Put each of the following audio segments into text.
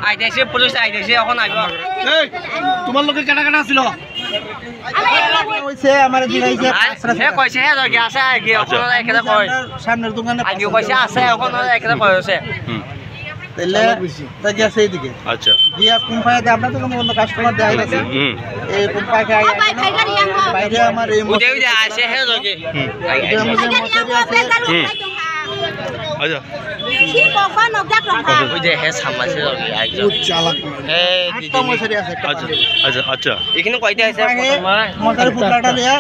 আইতাইছে police আইতাইছে এখন আইব এই তোমার লোকে কেটা কেটা ছিল কইছে আমারে দিলাইছে হে কইছে হে লাগি আছে কি এখন এখানে কই সামনের দোকানে আইও কইছে আছে এখন এখানে কইছে তাইলে তা গেছে এইদিকে আচ্ছা দিয়া কোম্পানি দে আমরা তো কোনো কাস্টমার দেখাই আছে এই কোম্পানি আই বাইরে আমার এই উদে উদে আছে হে লাগি আচ্ছা কি কখন ওগা কথা উদে হে সামাছে লাগি আইছো চালাক এ একটা মশারি আছে আচ্ছা আচ্ছা আচ্ছা এখানে কইতে আছে মশারি ফুটলাটা নিয়ে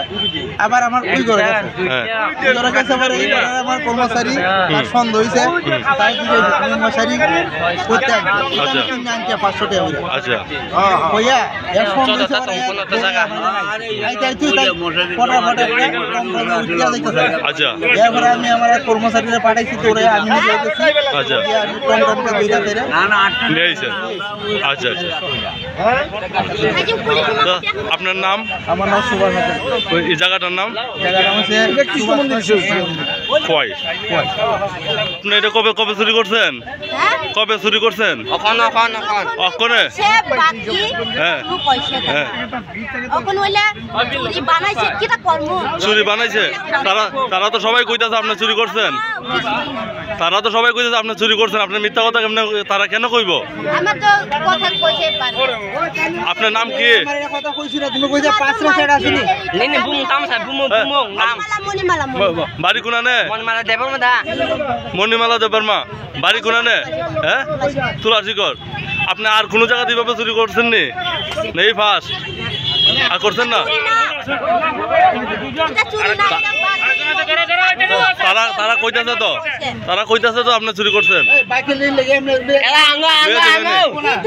আবার আমার ওই ঘরে গেছে ওই ঘরে গেছে আবার এই ঘরে আমার কর্মচারী তার সন্দেহ হইছে তাই দিকে মশারি করতে আচ্ছা আনতে 500 টাকা করে আচ্ছা কইয়া এর সন্দেহ হইছে কোন জায়গা আই তাই তুই ফটাফট কম কমে উঠিয়া যাইতেছে আচ্ছা এরপরে আমি আমার কর্মচারীরা পাঠাইছি তোরে আমি নিজে গেছি আচ্ছা আমি কম কমকে দুইটা করে নিয়েছেন আচ্ছা আচ্ছা তো আপনার নাম আমার নাম সুভাষ হাজার এই জায়গাটার নাম জায়গাটা হচ্ছে কৃষ্ণ মন্দির কয় আপনি এটা কবে কবে চুরি করছেন কবে চুরি করছেন এখন অকনে সে বাকি হ্যাঁ কোনো পয়সা দেয় হ্যাঁ এখন হইলে চুরি বানাইছে কিটা করব চুরি বানাইছে তারা তো সবাই কইতাছে আপনি চুরি করছেন তারা তো সবাই কইতাছে আপনি চুরি করছেন আপনি মিথ্যা কথা কেমনে তারা কেন কইব আমার তো কথা কইতে পারে আপনার নাম কি আমার এটা কথা কইছি না তুমি কইছা 5 টাকা আসেনি নেনে বুম তামসা বুম নাম মণিমালা বাড়ি কোনানে মনমালা দেব মদা মণিমালা দেববর্মা বাড়ি কোনানে হ্যাঁ তুলাসিকর আপনি আর কোনো জায়গা দিভাবে চুরি করছেন নি নেই ফার্স্ট আর করছেন না তারা কইতাছে তো আপনি চুরি করছেন এই বাইকে নিয়ে লেগে এমনি এলা আঙ্গো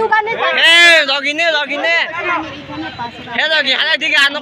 দোকানে হে লগিনে হে লগি হালা দিকে আনো